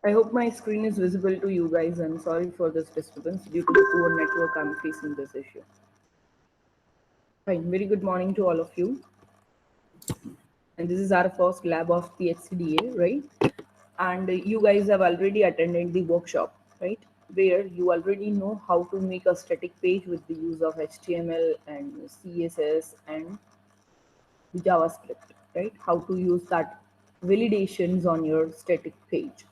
I hope my screen is visible to you guys. I'm sorry for this disturbance due to the poor network. I'm facing this issue. Fine. Very good morning to all of you. And this is our first lab of the HCDA, right? And you guys have already attended the workshop, right? Where you already know how to make a static page with the use of HTML and CSS and JavaScript, right? How to use that validations on your static page.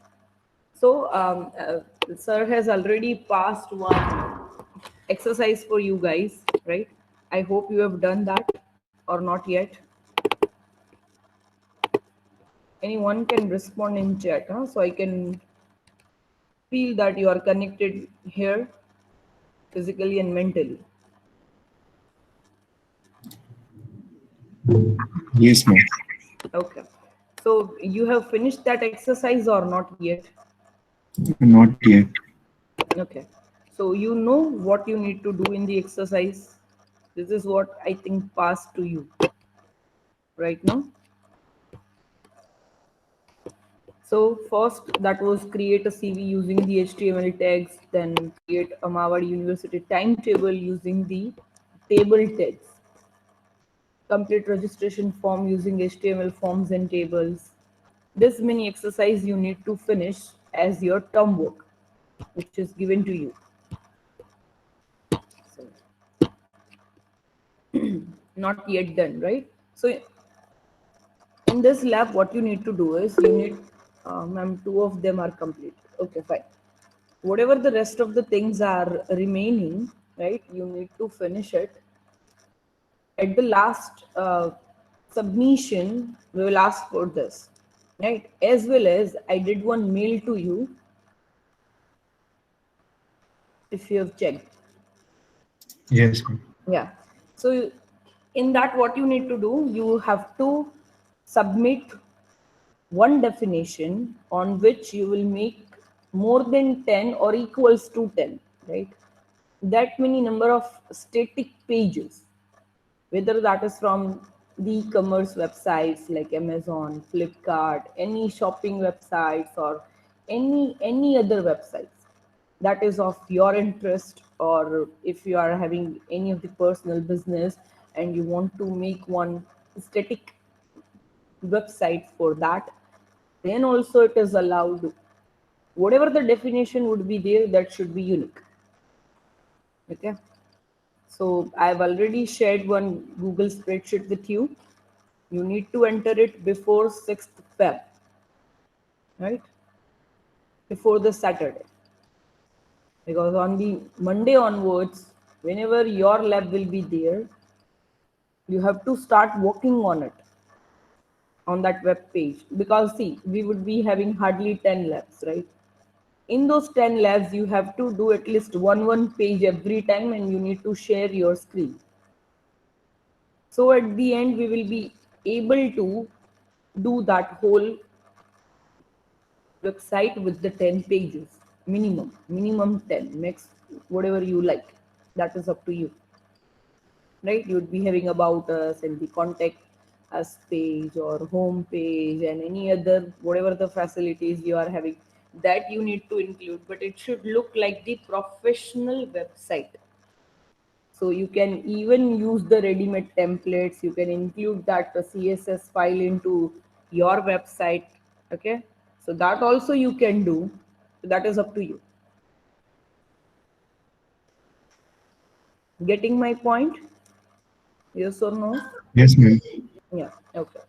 So, sir has already passed one exercise for you guys, right? I hope you have done that or not yet. Anyone can respond in chat, huh? So I can feel that you are connected here physically and mentally. Yes, ma'am. Okay. So you have finished that exercise or not yet? Not yet. Okay. So you know what you need to do in the exercise. This is what I think passed to you right now. So first that was create a CV using the HTML tags, then create a Mawad University timetable using the table tags, complete registration form using HTML forms and tables. This mini exercise you need to finish as your term work, which is given to you. So, not yet done, right? So in this lab, what you need to do is you need, ma'am, two of them are complete. Okay, fine. Whatever the rest of the things are remaining, right? You need to finish it. At the last submission, we will ask for this, right? As well as I did one mail to you if you have checked. Yes, ma'am. Yeah. So in that, what you need to do, you have to submit one definition on which you will make more than 10 or equals to 10, right? That many number of static pages, whether that is from the e-commerce websites like Amazon, Flipkart, any shopping websites or any other websites that is of your interest, or if you are having any of the personal business and you want to make one static website for that, then also it is allowed. Whatever the definition would be there, that should be unique. Okay. So I've already shared one Google spreadsheet with you. You need to enter it before 6th Feb, right? Before the Saturday. Because on the Monday onwards, whenever your lab will be there, you have to start working on it on that web page. Because see, we would be having hardly 10 labs, right? In those 10 labs, you have to do at least one page every time and you need to share your screen. So at the end, we will be able to do that whole website with the 10 pages minimum 10, max whatever you like. That is up to you, right? You would be having about us and the contact us page or home page and any other whatever the facilities you are having, that you need to include, but it should look like the professional website. So you can even use the ready-made templates. You can include that CSS file into your website. Okay. So that also you can do. So that is up to you. Getting my point? Yes or no? Yes, ma'am. Yeah. Okay.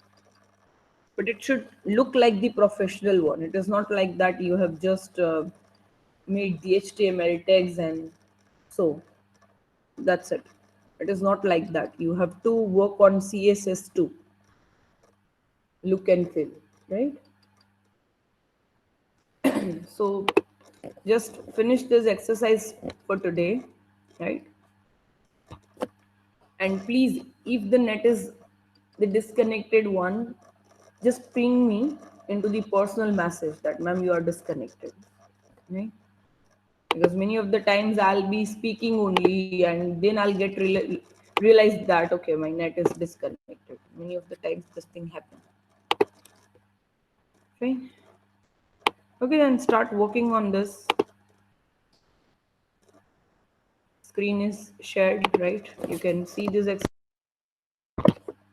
But it should look like the professional one. It is not like that you have just made the HTML tags and so that's it. It is not like that. You have to work on CSS too. Look and feel, right? So just finish this exercise for today, right? And please, if the net is the disconnected one, just ping me into the personal message that ma'am you are disconnected, right? Because many of the times I'll be speaking only and then I'll get realize that okay, my net is disconnected. Many of the times this thing happens, right? Okay, then start working on this. Screen is shared, right? You can see this.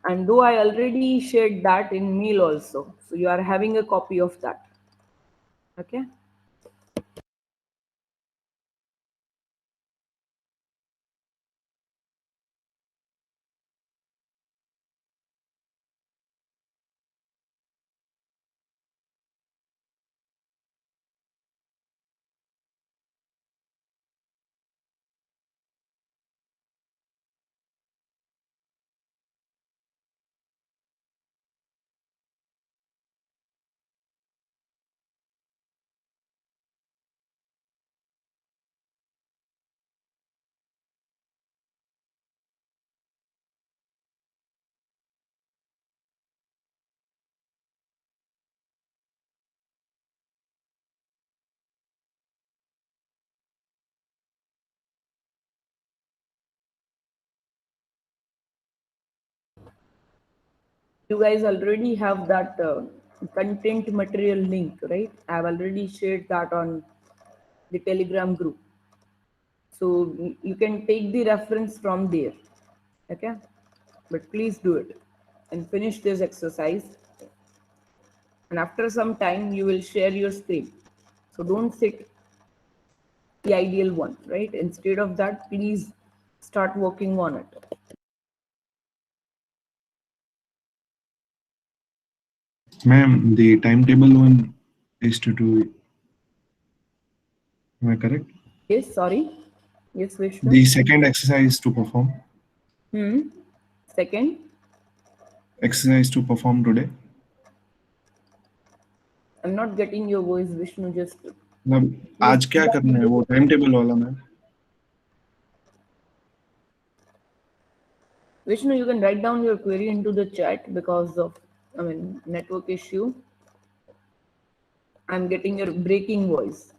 And though I already shared that in mail also, so you are having a copy of that. Okay. You guys already have that content material link, right? I've already shared that on the Telegram group. So you can take the reference from there. Okay. But please do it and finish this exercise. And after some time, you will share your screen. So don't sit the ideal one, right? Instead of that, please start working on it. Ma'am, the timetable one is to do. Am I correct? Yes, sorry. Yes, Vishnu. The second exercise to perform. Second, Exercise to perform today. I'm not getting your voice, Vishnu. Just मतलब please. आज क्या करना है वो time table वाला ma'am. Vishnu, you can write down your query into the chat because of, network issue. I'm getting your breaking voice.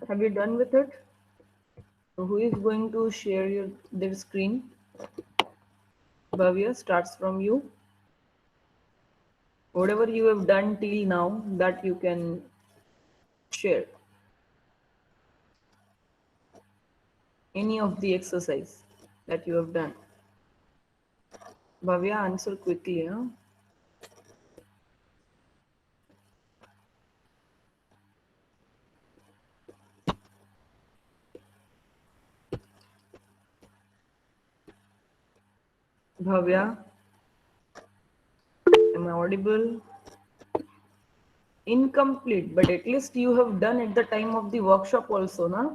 Have you done with it? So who is going to share their screen? Bhavya, starts from you. Whatever you have done till now, that you can share. Any of the exercise that you have done. Bhavya, answer quickly. Huh? Bhavya, am I audible? Incomplete, but at least you have done at the time of the workshop also, na?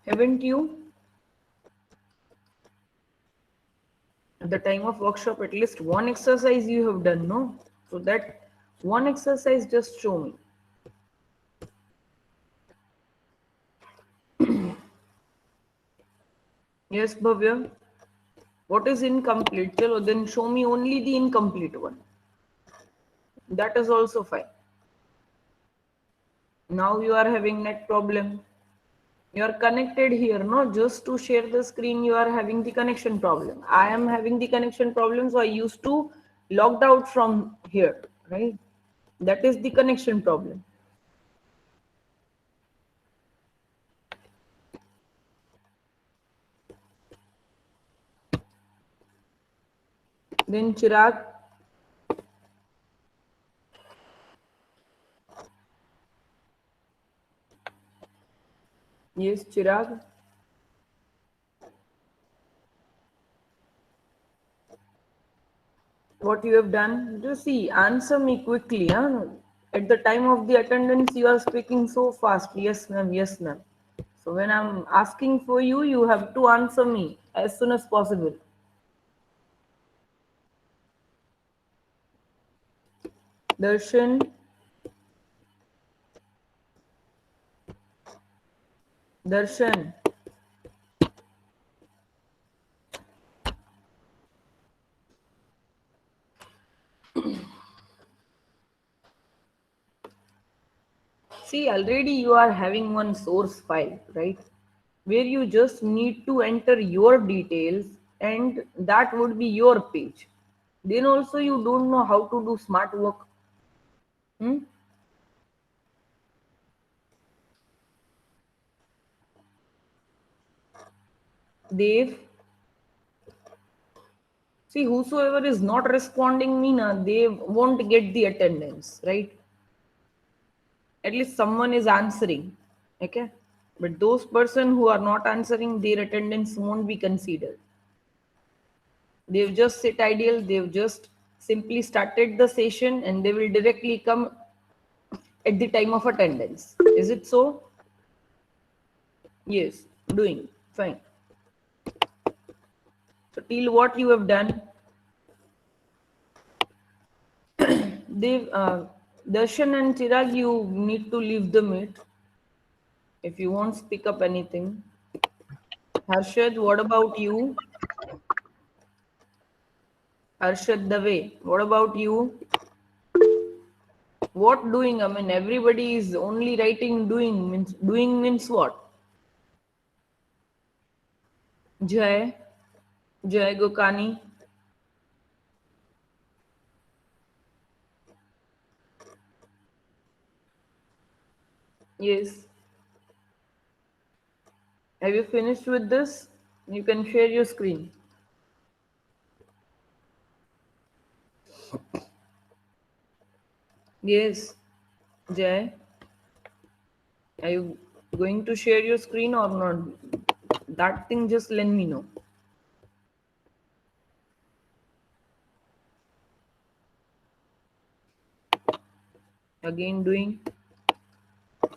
Haven't you? At the time of workshop, at least one exercise you have done, no? So that one exercise just show me. Yes, Bhavya. What is incomplete? Chalo, then show me only the incomplete one. That is also fine. Now you are having net problem. You are connected here, no? Just to share the screen, you are having the connection problem. I am having the connection problem, so I used to logged out from here, right? That is the connection problem. Then Chirag. Yes, Chirag. What you have done? Just see, answer me quickly. Huh? At the time of the attendance, you are speaking so fast. Yes, ma'am. Yes, ma'am. So when I'm asking for you, you have to answer me as soon as possible. Darshan. Darshan. See, already you are having one source file, right? Where you just need to enter your details and that would be your page. Then also you don't know how to do smart work. Hmm? Dev, see, whosoever is not responding me, na, they won't get the attendance, right? At least someone is answering, okay? But those person who are not answering, their attendance won't be considered. They've just sit ideal, they've just simply started the session and they will directly come at the time of attendance. Is it so? Yes, doing fine. So till what you have done, they Darshan and Chirag, you need to leave the meet if you won't speak up anything. Harshad, what about you? Harshad Dave, what about you? What doing? I mean, everybody is only writing doing means what? Jai, Jai Gokani. Yes. Have you finished with this? You can share your screen. Yes. Jai, are you going to share your screen or not? That thing just let me know. Again doing.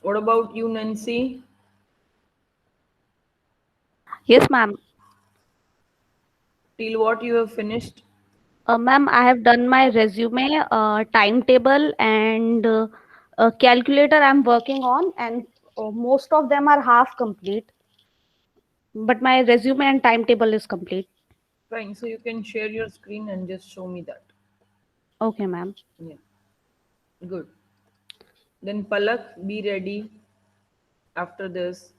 What about you, Nancy? Yes, ma'am. Till what you have finished? Ma'am, I have done my resume, timetable, and calculator I'm working on, and most of them are half complete. But my resume and timetable is complete. Fine. So you can share your screen and just show me that. Okay, ma'am. Yeah. Good. Then Palak, be ready after this.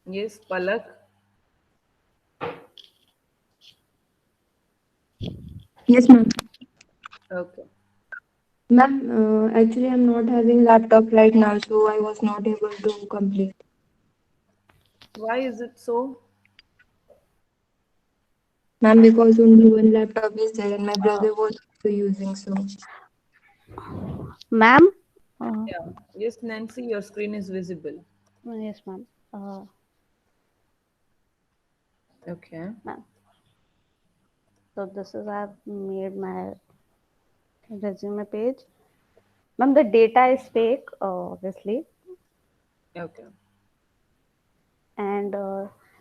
Yes, Palak. Yes, ma'am. Okay. Ma'am, actually, I'm not having laptop right now, so I was not able to complete. Why is it so? Ma'am, because only one laptop is there, and my brother was also using so. Ma'am? Uh, Yeah. Yes, Nancy, your screen is visible. yes, ma'am. Okay. Ma'am. So this is I've made my resume page. Ma'am, the data is fake, obviously, Okay. and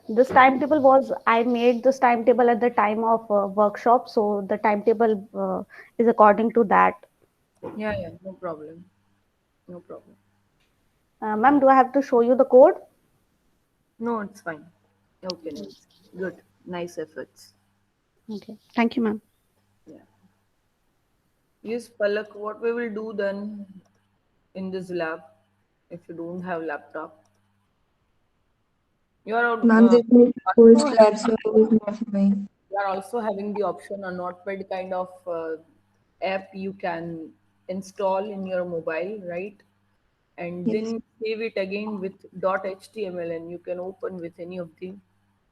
this timetable was I made this timetable at the time of workshop, so the timetable is according to that. Yeah, yeah, no problem. No problem. Ma'am, do I have to show you the code? No, it's fine. Okay, Nancy. Good. Nice efforts. Okay, thank you, ma'am. Yeah. Yes, Palak, what we will do then in this lab if you don't have laptop? You are Ma'am, this is also first lab, so I was not knowing. you are also having the option a notepad kind of app you can install in your mobile, right? And Yes. then save it again with .html and you can open with any of the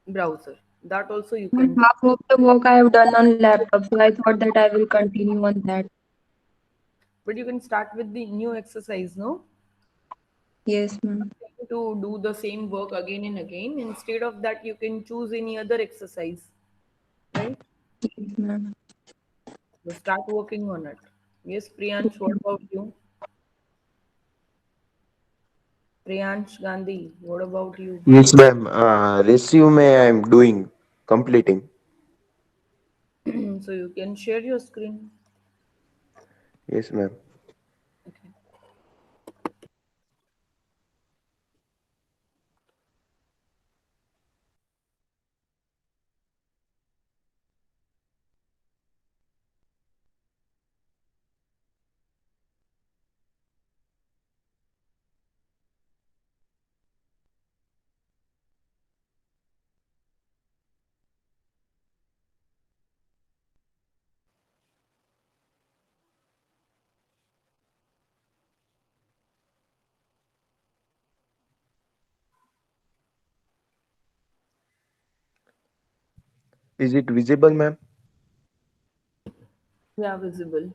browser. That also you Ma'am, can do. half of the work I have done on laptop, so I thought that I will continue on that. But you can start with the new exercise, no? Yes, ma'am. To do the same work again and again. Instead of that, you can choose any other exercise, right? Yes, ma'am. So start working on it. Yes, Priyansh, what about you? Priyansh Gandhi, what about you? Yes, ma'am. Resume I'm doing, completing. So you can share your screen. Yes, ma'am. Okay. Is it visible, ma'am? Yeah, visible.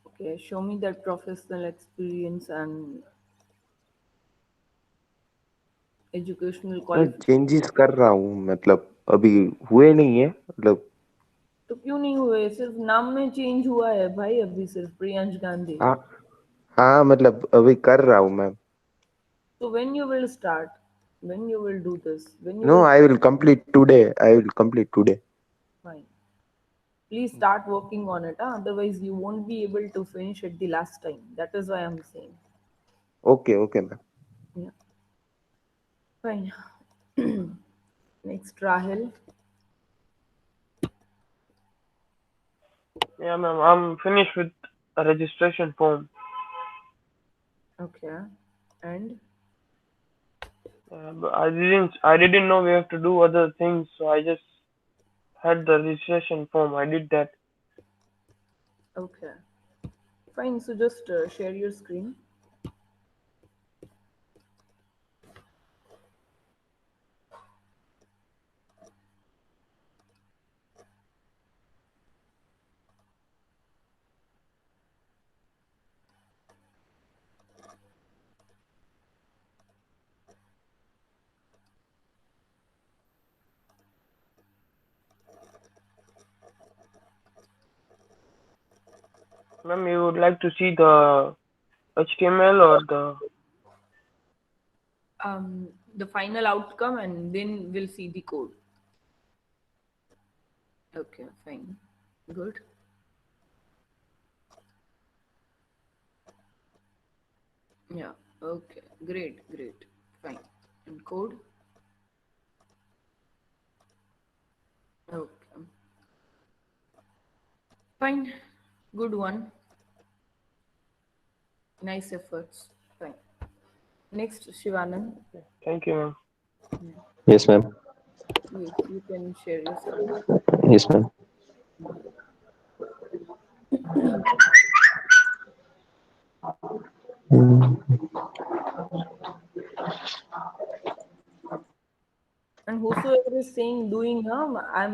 Okay, show me that professional experience and educational मैं qualification. Changes कर रहा हूँ मतलब अभी हुए नहीं है मतलब तो क्यों नहीं हुए? सिर्फ नाम में चेंज हुआ है भाई, अभी सिर्फ प्रियांश गांधी. हाँ हाँ मतलब अभी कर रहा हूँ ma'am So when you will start? When you will do this? When you know will I will complete today I will complete today fine. Please start working on it. Otherwise, you won't be able to finish it the last time. That is why I'm saying. Okay okay ma'am Yeah, fine. Next, Rahil. Yeah, ma'am. I'm finished with a registration form. Okay. And But I didn't know we have to do other things, so I just had the registration form. I did that. okay. Fine. So just share your screen. Ma'am, you would like to see the HTML or the? The final outcome, and then we'll see the code. Okay. Fine. Good. Yeah. Okay. Great. Great. Fine. And code. Okay. Fine. Good one. Nice efforts. Fine. Next, Shivanand. Thank you, ma'am. Yes, ma'am. Yes, you can share your screen. Yes, ma'am. And whosoever is saying doing, I'm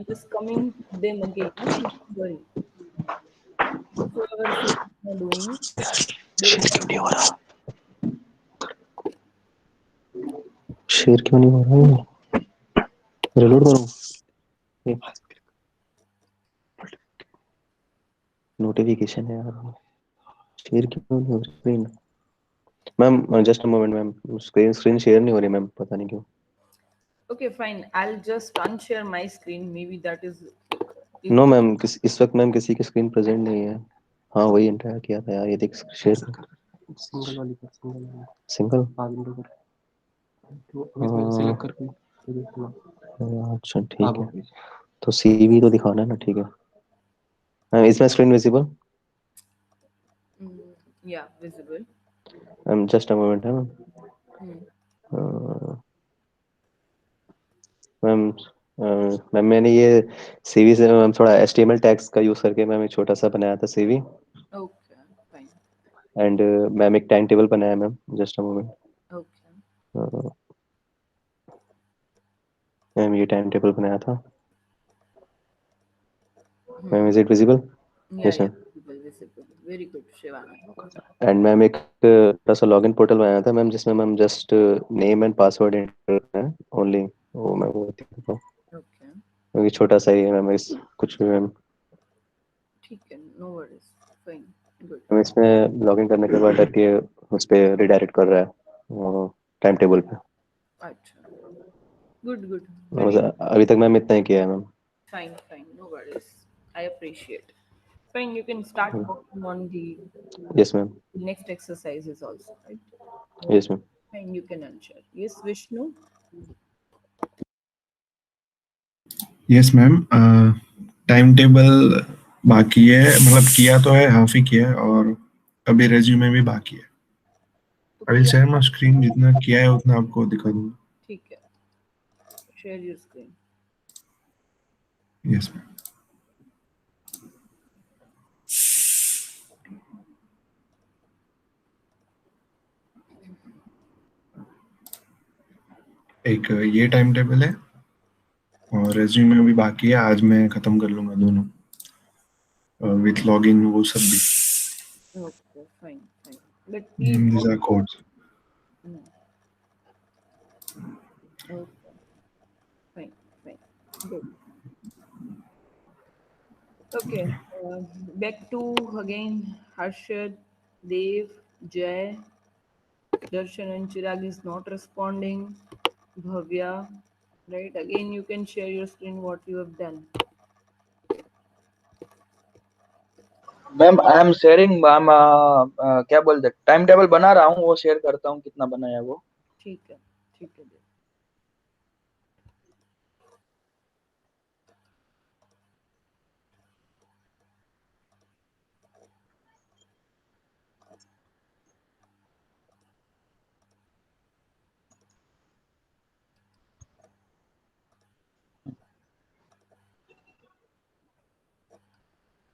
just coming to them again. Huh? Don't worry. Whosoever says not doing, they'll come. Share क्यों नहीं हो रहा है? Reload करूं? Notification है यार, share क्यों नहीं हो रही screen? Ma'am just a moment ma'am, screen share नहीं हो रही मैम, पता नहीं क्यों. Okay, fine. I'll just unshare my screen. Maybe that is. No ma'am, इस वक्त मैम किसी की स्क्रीन प्रेजेंट नहीं है. हाँ वही एंटर किया था यार, ये देख शेयर सिंगल वाली सिंगल अच्छा ठीक है, तो सीवी तो दिखाना है ना. ठीक है मैम, इसमें screen visible. Yeah, visible. Ma'am just a moment है मैम. मैम मैम मैंने ये सीवी से मैम थोड़ा HTML टैग्स का यूज करके मैम एक छोटा सा बनाया था CV. Okay, fine. And ma'am एक टाइम टेबल बनाया ma'am. Just a moment Okay. Ma'am, ये टाइम टेबल बनाया था ma'am. Is it visible? Yeah, yes yeah. Ma'am. Visible. Very good, Shivana. And ma'am एक छोटा सा लॉगिन पोर्टल बनाया था मैम, जिसमें ma'am just name and password enter करना है ओनली. वो मैं वो दिखाता हूँ Okay. क्योंकि छोटा सा ही है मैम. इस कुछ भी मैम, ठीक है, no worries. Fine. Good. Ma'am इसमें लॉगिन करने के बाद डायरेक्ट ये उस पर रिडायरेक्ट कर रहा है टाइम टेबल पे. अच्छा. Good, good. बस Very अभी तक मैम इतना ही किया है ma'am. fine, fine. No worries. I appreciate. Fine, you can start working on the yes ma'am. next exercises also, right? Yes ma'am. Fine, you can unshare. Yes, Vishnu? Yes ma'am. Time table बाकी है, मतलब किया तो है, half ही किया है, और अभी रेज्यूमे भी बाकी है. I will share my screen, जितना किया है उतना आपको दिखा दूंगा. ठीक है. Share your screen. Yes ma'am. एक ये टाइम टेबल है और रेज्यूमे भी बाकी है. आज मैं खत्म कर लूंगा दोनों विथ लॉगिन, वो सब भी. Okay, fine, fine. But please. These are codes. Okay, fine, fine. Good. Okay, back to again Harshad, Dev, Jay, Darshan and Chirag is not responding. Bhavya, right? Again, you can share your screen what you have done. Ma'am I am sharing. Ma'am क्या बोलते, time table बना रहा हूँ, वो share करता हूँ कितना बनाया वो. ठीक है, ठीक है.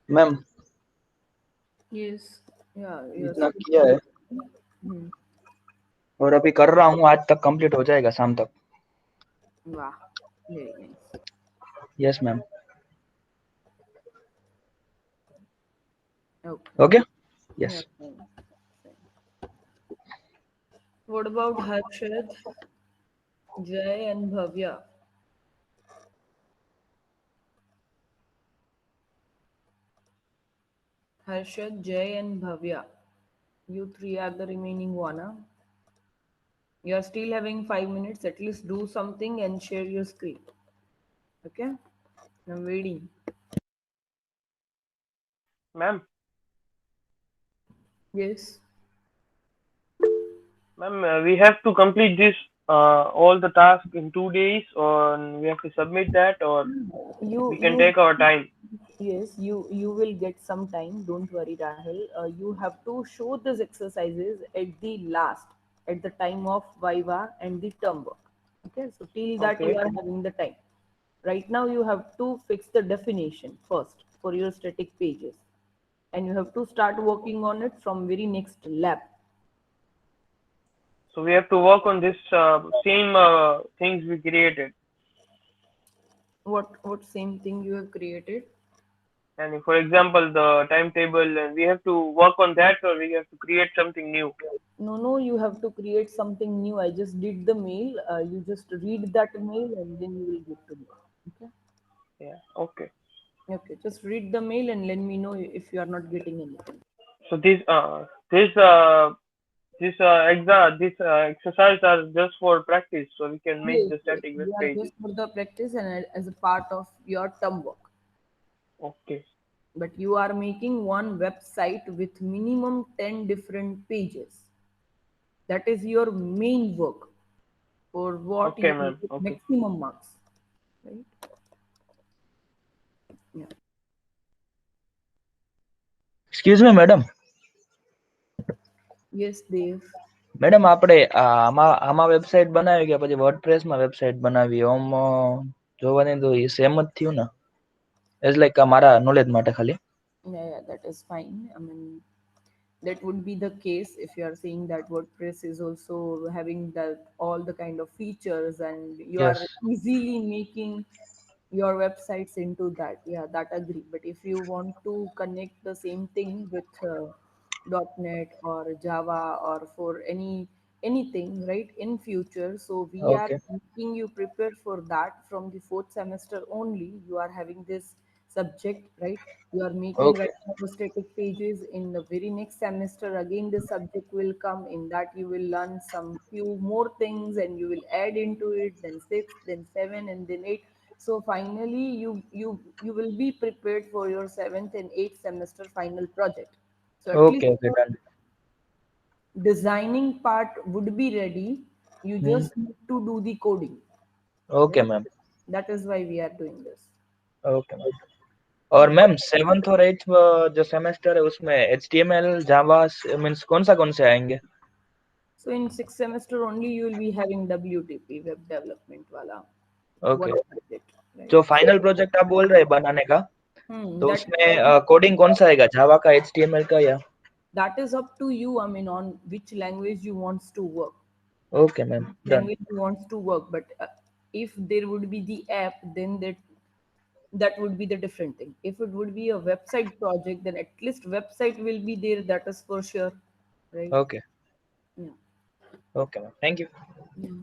Ma'am Yes, yeah, yes. इतना किया है और अभी कर रहा हूँ, आज तक कंप्लीट हो जाएगा शाम तक. Wow, very nice. Yes ma'am. Okay. Okay. Yeah, yes. fine, fine. What about Harshad, Jay, and Bhavya? Harshad, Jay, and Bhavya. You three are the remaining one. Huh? You are still having 5 minutes. At least do something and share your screen. Okay? I'm waiting. Ma'am, Yes. ma'am, we have to complete this all the tasks in 2 days, or we have to submit that, or we can take our time? Yes, you will get some time. Don't worry, Rahul. You have to show these exercises at the last, at the time of Viva and the term work. Okay, so till that you Okay. are having the time. Right now you have to fix the definition first for your static pages, and you have to start working on it from very next lab. So we have to work on this same things we created. What same thing you have created? And for example, the timetable, and we have to work on that, or we have to create something new. No, you have to create something new. I just did the mail. You just read that mail and then you will get to know. Okay. Yeah. Okay. Okay, just read the mail and let me know if you are not getting anything. So these exercises are just for practice, so we can make Yes, the yes. static web They are pages. just for the practice and as a part of your term work. Okay. But you are making one website with minimum 10 different pages. That is your main work for what Okay, you will ma'am. get Okay. maximum marks. Right? Yeah. Excuse me, madam. Yes, Dev. Madam આપણે આમાં website બનાવી કે પછી વર્ડપ્રેસમાં website બનાવી ઓમ જોવાની તો એ same જ થયું ને ઇટ્સ લાઈક મારા નોલેજ માટે ખાલી Yeah, that is fine. I mean, that would be the case if you are saying that WordPress is also having that all the kind of features and you are yes easily making your websites into that. Yeah, that agree. But if you want to connect the same thing with .NET or Java or for anything, right, in future, so we are okay making you prepare for that from the fourth semester only. You are having this subject, right? You are making okay right now the static pages. In the very next semester again the subject will come. In that you will learn some few more things and you will add into it, then six, then seven, and then eight. So finally you will be prepared for your seventh and eighth semester final project. So at okay least okay your done designing part would be ready. You just need to do the coding, okay right? Ma'am That is why we are doing this. Okay ma'am और ma'am 7th और 8th जो semester है उसमें HTML जावा means कौन से आएंगे So in sixth semester only you will be having WTP, web development wala okay one subject, right? जो final project आप बोल रहे हैं बनाने का तो That उसमें कोडिंग कौन सा आएगा जावा का HTML का या that is up to you. I mean, on which language you wants to work, okay ma'am done language you wants to work. But if there would be the app, then that would be the different thing. If it would be a website project, then at least website will be there. That is for sure, right? Okay Yeah. Okay ma'am thank you Yeah.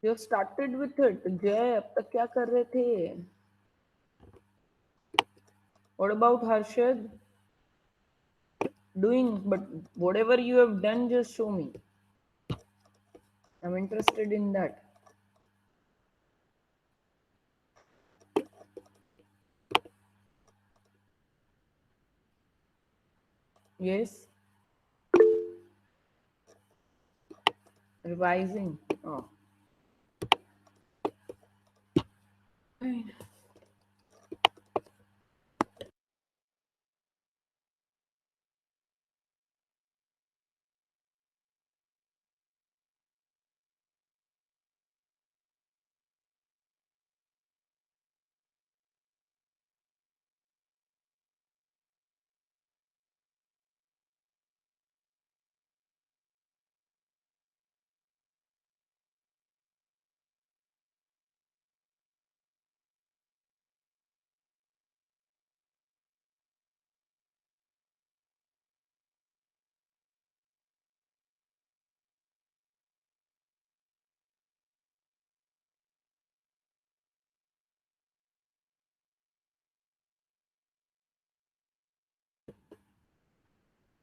You have started with it. जय अब तक क्या कर रहे थे? What about Harshad? Doing, but whatever you have done, just show me. I'm interested in that. Yes. Revising. Oh. Fine.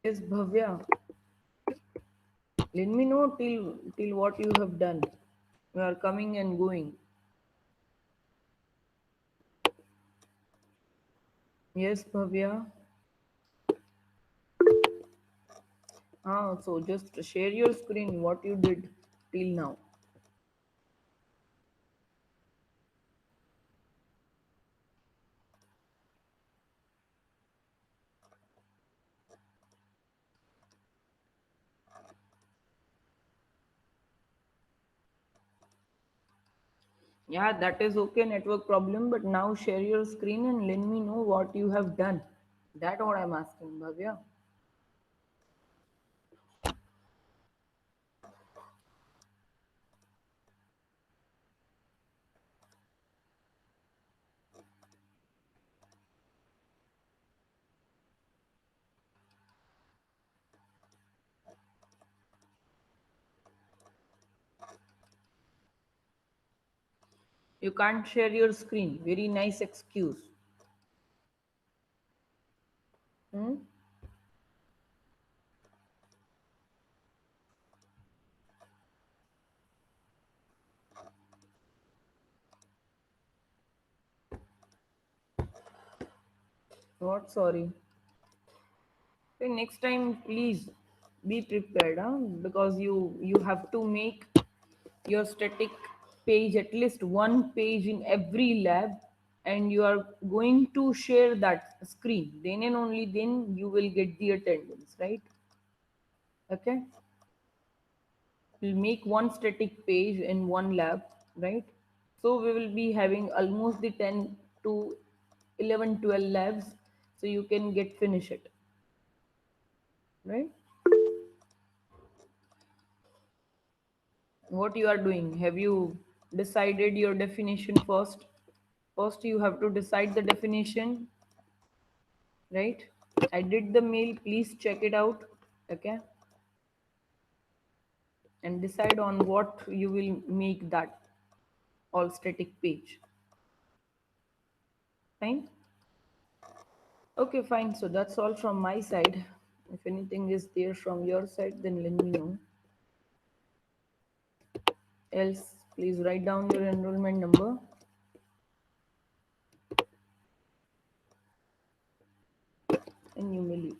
Yes, Bhavya. Let me know till what you have done. You are coming and going. Yes, Bhavya. So just share your screen, what you did till now. Yeah, that is okay, network problem, but now share your screen and let me know what you have done. That's what I'm asking, Bhavya. You can't share your screen. Very nice excuse. Hmm? What? Sorry. Okay, next time, please be prepared, because you have to make your static page, at least one page in every lab, and you are going to share that screen. Then and only then you will get the attendance, right? Okay. We'll make one static page in one lab, right? So we will be having almost the 10 to 11, 12 labs, so you can get finish it, right? What you are doing? Have you decided your definition first? First, you have to decide the definition, right? I did the mail. Please check it out, okay? And decide on what you will make that all static page. Fine. Okay, fine. So that's all from my side. If anything is there from your side, then let me know. Else, please write down your enrollment number. And you may leave.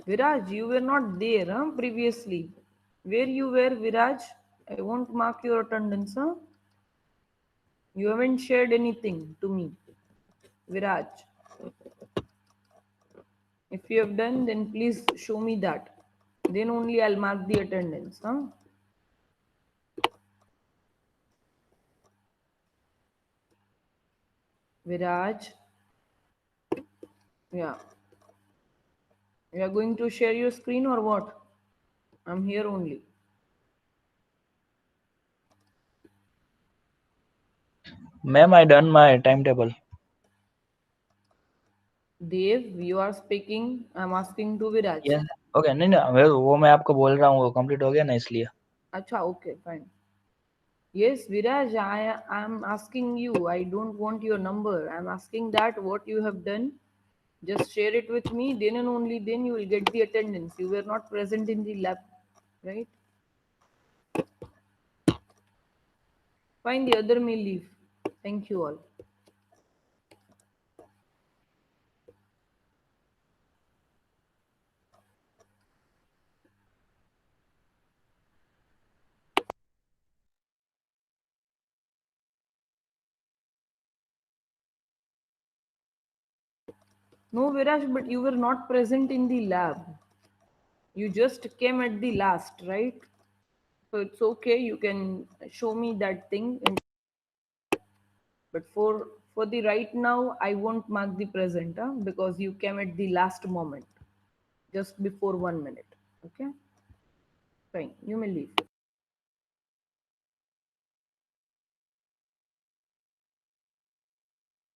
Viraj, you were not there previously. Where you were, Viraj? I won't mark your attendance. You haven't shared anything to me, Viraj. If you have done, then please show me that. Then only I'll mark the attendance. Viraj. Yeah. You are going to share your screen or what? I'm here only. Ma'am, I done my timetable. Dev, you are speaking. I'm asking to Viraj. Yes. Okay, नहीं ना वो मैं आपको बोल रहा हूँ वो complete हो गया ना इसलिए. Acha, okay, fine. Yes, Viraj, I'm asking you. I don't want your number. I'm asking that what you have done. Just share it with me. Then and only then you will get the attendance. You were not present in the lab, right? Fine, the other may leave. Thank you all. No, Viraj, but you were not present in the lab. You just came at the last, right? So it's okay. You can show me that thing. But for the right now, I won't mark the present because you came at the last moment, just before 1 minute. Okay, fine. You may leave.